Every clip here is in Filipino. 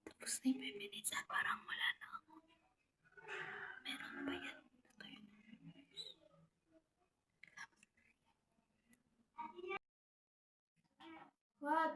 Tapos na yung 5 minutes at parang wala na ako. Meron pa yan. Ito yun. What?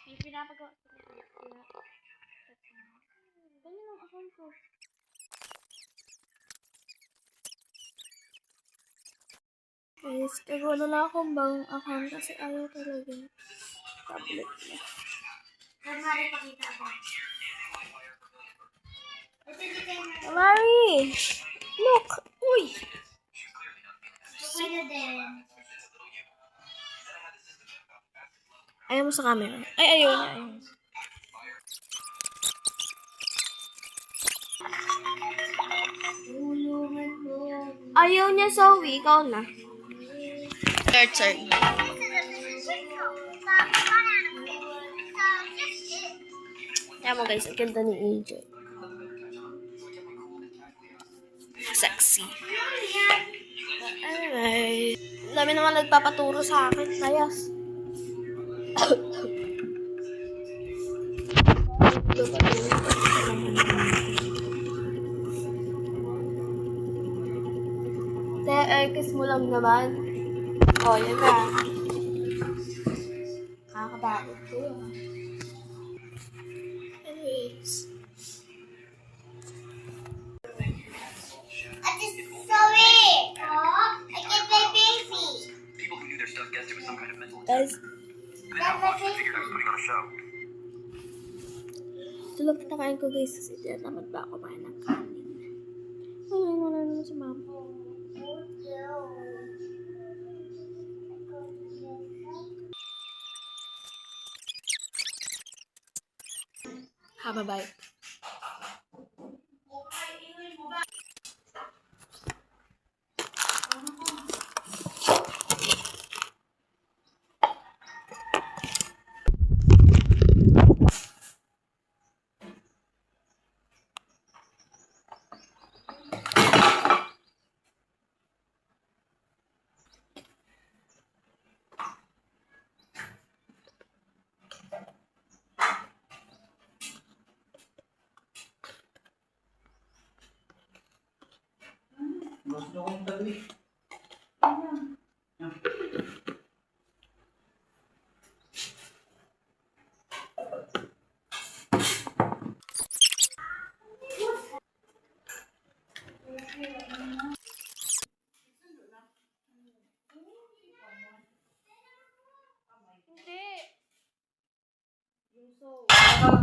May pinapagawa. Ganyan ang account ko. Guys, gagawa na lang akong bagong account kasi ayaw talaga yung tablet niya. Mari, pakita ako. Mari! Look! Uy! Okay na din. Ayaw mo sa camera. Ay, ayaw niya. Ayaw. Tulungan mo. Ayaw niya, Zoe. Ikaw na. Your turn. Kaya mo guys, ang ganda ni AJ. Sexy. Anyway. Dami naman nagpapaturo sa akin. Layas. Kiss mo lang naman. Oh, yun na. Kakabakit ko yun. Anyways. Ate Zoe! Oh, I get my baby. Guys, tulog na kain ko guys kasi tinatamad ba ako kumain ng kanin. Wala naman si mama. Ha, bye-bye. Gusto kong tabi. Hindi.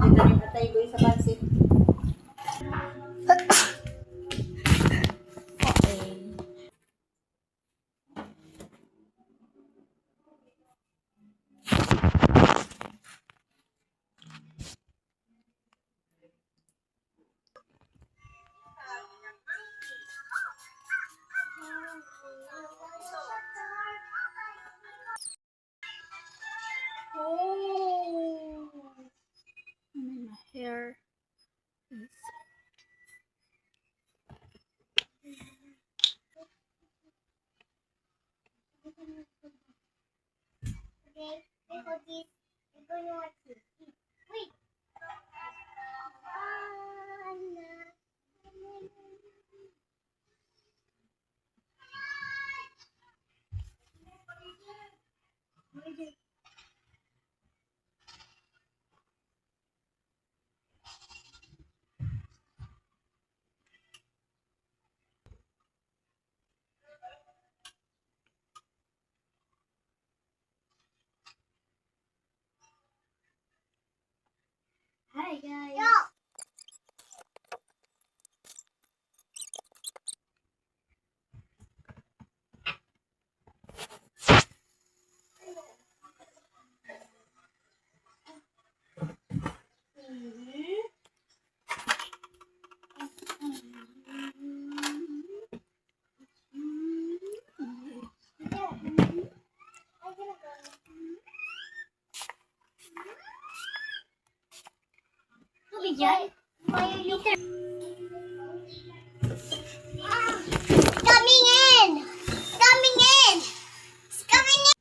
Kita niyo patay ko sa pansit. going to watch it. Wait. Hi guys! Yo! Tubig yan? It's coming in! It's coming in! It's coming in!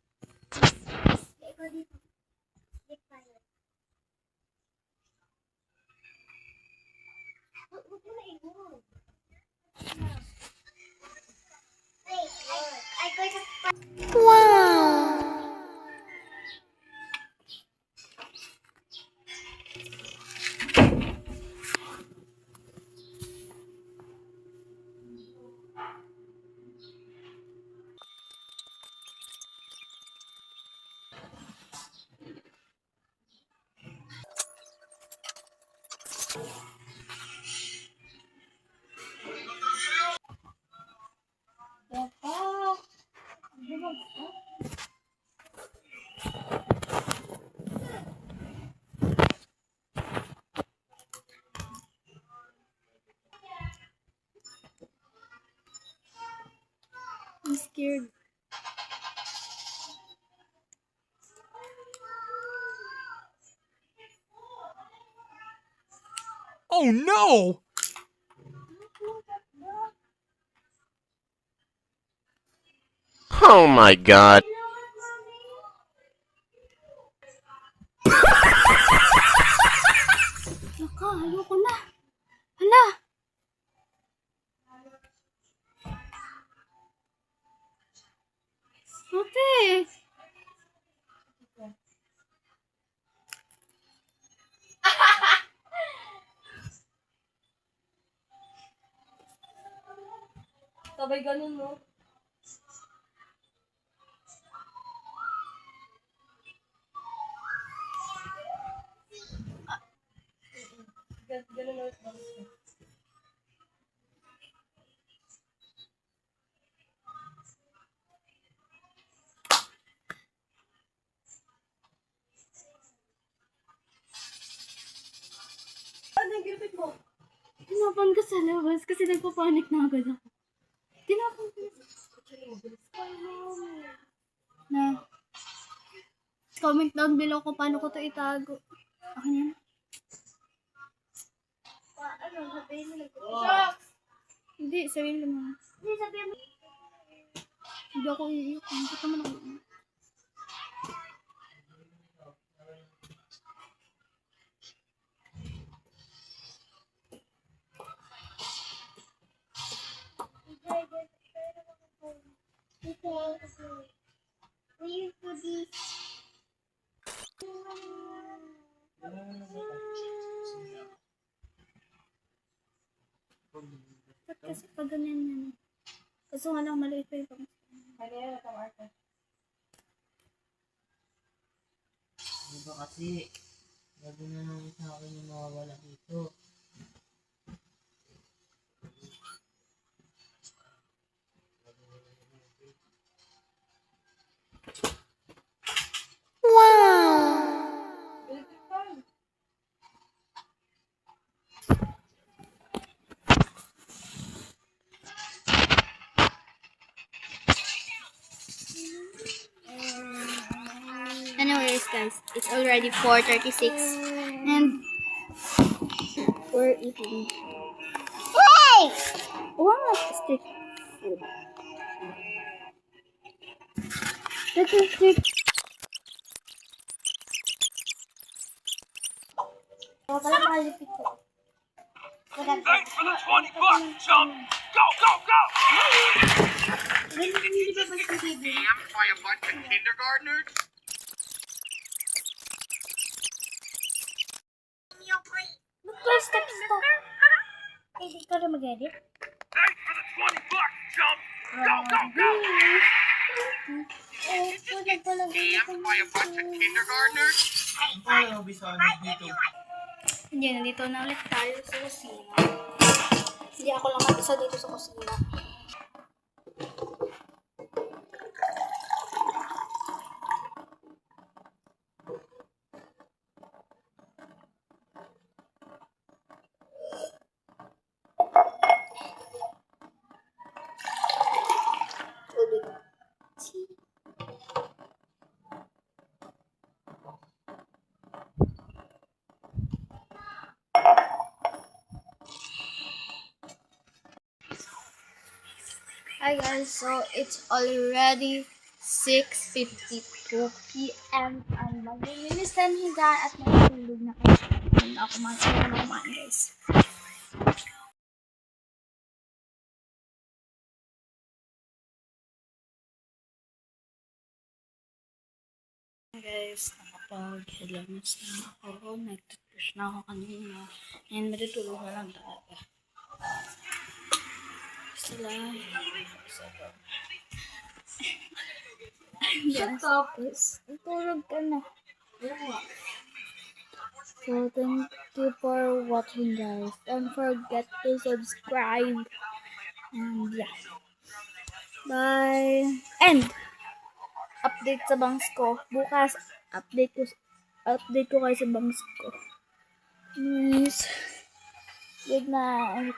Wait, I go to... Wow! I'm scared. Oh no! Oh my god. Naka, ayoko na. Hala! Ate! Sabay ganun, no? Ganun ulit ba? Ano yung ginapit mo? Tinapon ko sa labas kasi nagpapanik na agad ako. Tinapon ko na. Comment down below kung paano ko to itago. Akin yan. Ano, sabihin mo na. Hindi, sabihin mo naman. Hindi, sabihin mo. Hindi ako iiyak. Hindi naman ako iiyak. We used to be... Ba't kasi pag ganyan yan? Kaso nga lang maliit pa yung pang... Ano yan, itong arte? Ano ba kasi? Lagi na lang sa akin yung mawawala dito. Electric fan. Anyways guys, it's already 4:36 and we're eating. Wait! What? Street food. That's a street. Ito pala makalipit ko. Thanks for the 20 bucks, chump! Go, go, go! Hindi ba ba sa TV? Scammed by a bunch of kindergartners? Mag-12 steps to. Hindi ka na mag-edit? Thanks for the 20 bucks, chump! Go, go, go! Scammed by a bunch of kindergartners? Paano Bisaya dito? Hindi, nandito na ulit tayo sa kusina. Hindi ako lang mag-isa dito sa kusina. Hi guys, so it's already 6:52 p.m. and maglilinis na higaan at matulog na kayo. Hindi ako kumain guys. Guys, nakapag-headlaments na ako. Nag-toothbrush na ako kanina. And matutulog na lang talaga. Sila. Yan. Tapos, tulog ka na. So, thank you for watching, guys. Don't forget to subscribe. And yeah. Bye. And, update sa bangs ko. Bukas, update ko kayo sa bangs ko. Yes. Good night.